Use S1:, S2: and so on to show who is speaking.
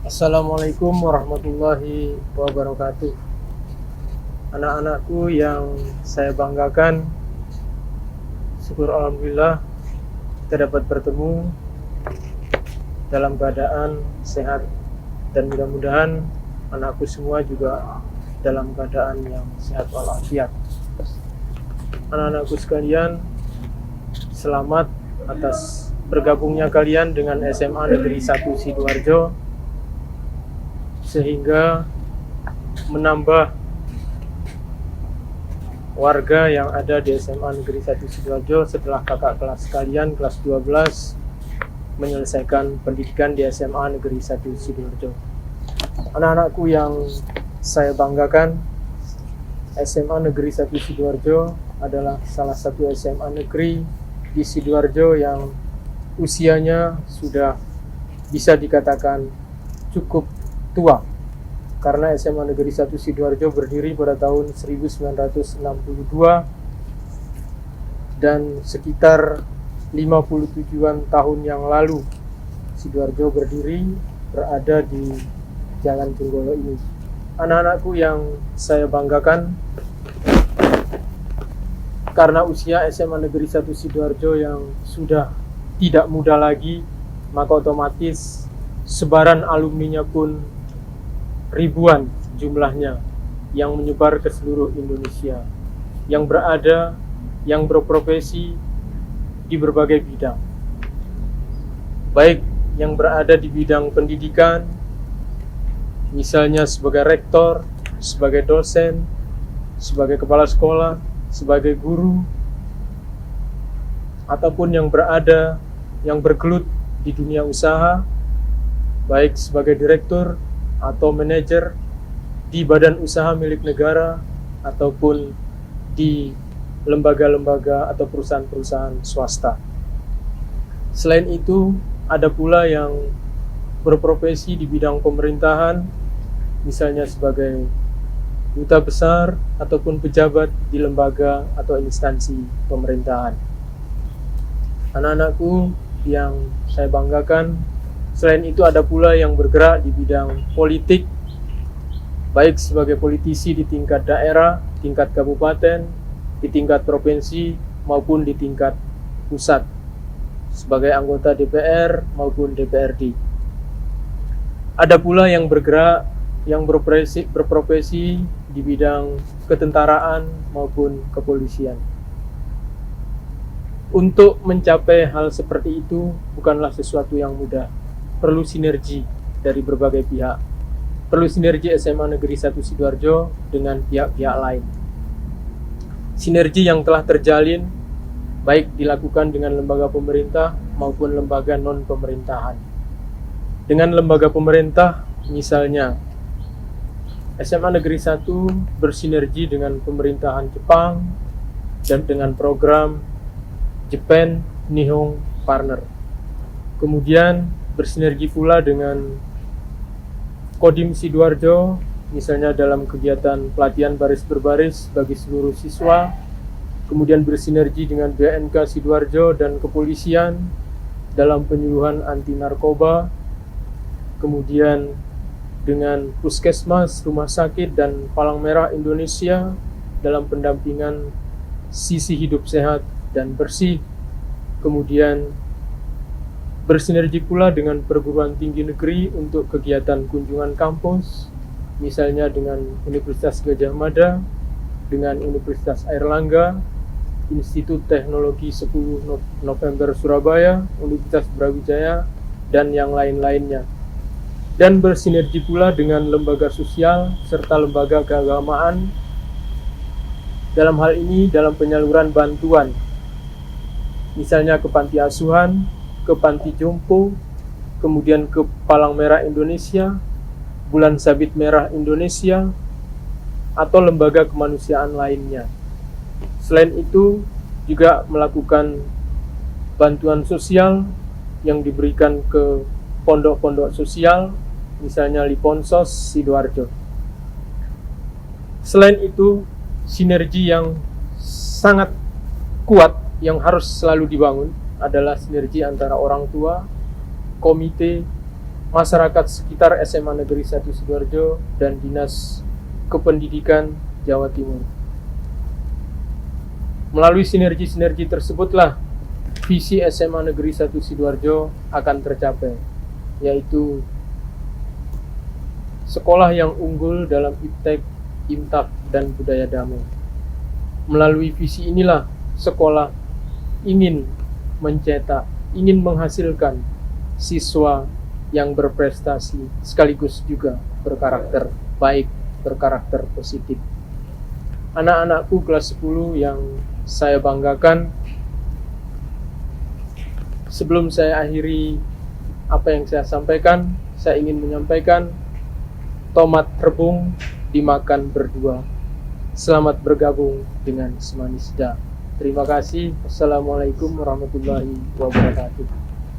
S1: Assalamualaikum warahmatullahi wabarakatuh. Anak-anakku yang saya banggakan, syukur alhamdulillah kita dapat bertemu dalam keadaan sehat dan mudah-mudahan anakku semua juga dalam keadaan yang sehat walafiat. Anak-anakku sekalian, selamat atas bergabungnya kalian dengan SMA Negeri 1 Sidoarjo, sehingga menambah warga yang ada di SMA Negeri 1 Sidoarjo setelah kakak kelas kalian kelas 12 menyelesaikan pendidikan di SMA Negeri 1 Sidoarjo. Anak-anakku yang saya banggakan, SMA Negeri 1 Sidoarjo adalah salah satu SMA negeri di Sidoarjo yang usianya sudah bisa dikatakan cukup tua, karena SMA Negeri 1 Sidoarjo berdiri pada tahun 1962 dan sekitar 57-an tahun yang lalu Sidoarjo berdiri berada di Jalan Jenggolo ini. Anak-anakku yang saya banggakan, karena usia SMA Negeri 1 Sidoarjo yang sudah tidak muda lagi, maka otomatis sebaran alumninya pun ribuan jumlahnya yang menyebar ke seluruh Indonesia, yang berada, yang berprofesi di berbagai bidang, baik yang berada di bidang pendidikan, misalnya sebagai rektor, sebagai dosen, sebagai kepala sekolah, sebagai guru, ataupun yang berada, yang bergelut di dunia usaha, baik sebagai direktur atau manajer di badan usaha milik negara ataupun di lembaga-lembaga atau perusahaan-perusahaan swasta. Selain itu, ada pula yang berprofesi di bidang pemerintahan, misalnya sebagai duta besar ataupun pejabat di lembaga atau instansi pemerintahan. Anak-anakku yang saya banggakan, selain itu ada pula yang bergerak di bidang politik, baik sebagai politisi di tingkat daerah, tingkat kabupaten, di tingkat provinsi, maupun di tingkat pusat, sebagai anggota DPR maupun DPRD. Ada pula yang bergerak, yang berprofesi di bidang ketentaraan maupun kepolisian. Untuk mencapai hal seperti itu bukanlah sesuatu yang mudah. Perlu sinergi dari berbagai pihak. Perlu sinergi SMA Negeri 1 Sidoarjo dengan pihak-pihak lain. Sinergi yang telah terjalin baik dilakukan dengan lembaga pemerintah maupun lembaga non-pemerintahan. Dengan lembaga pemerintah, misalnya SMA Negeri 1 bersinergi dengan pemerintahan Jepang dan dengan program Japan Nihon Partner. Kemudian bersinergi pula dengan Kodim Sidoarjo, misalnya dalam kegiatan pelatihan baris berbaris bagi seluruh siswa. Kemudian bersinergi dengan BNK Sidoarjo dan kepolisian dalam penyuluhan anti narkoba. Kemudian dengan Puskesmas, Rumah Sakit, dan Palang Merah Indonesia dalam pendampingan sisi hidup sehat dan bersih. Kemudian bersinergi pula dengan perguruan tinggi negeri untuk kegiatan kunjungan kampus, misalnya dengan Universitas Gadjah Mada, dengan Universitas Airlangga, Institut Teknologi 10 November Surabaya, Universitas Brawijaya, dan yang lain-lainnya. Dan bersinergi pula dengan lembaga sosial serta lembaga keagamaan, dalam hal ini dalam penyaluran bantuan, misalnya ke panti asuhan, ke panti jompo, kemudian ke Palang Merah Indonesia, Bulan Sabit Merah Indonesia, atau lembaga kemanusiaan lainnya. Selain itu, juga melakukan bantuan sosial yang diberikan ke pondok-pondok sosial, misalnya Liponsos Sidoarjo. Selain itu, sinergi yang sangat kuat yang harus selalu dibangun adalah sinergi antara orang tua, komite, masyarakat sekitar SMA Negeri 1 Sidoarjo, dan Dinas Kependidikan Jawa Timur. Melalui sinergi-sinergi tersebutlah visi SMA Negeri 1 Sidoarjo akan tercapai, yaitu sekolah yang unggul dalam iptek, imtak, dan budaya damai. Melalui visi inilah sekolah ingin mencetak, ingin menghasilkan siswa yang berprestasi sekaligus juga berkarakter baik, berkarakter positif. Anak-anakku kelas 10 yang saya banggakan, sebelum saya akhiri apa yang saya sampaikan, saya ingin menyampaikan tomat rebung dimakan berdua. Selamat bergabung dengan Semanisda. Terima kasih. Assalamualaikum warahmatullahi wabarakatuh.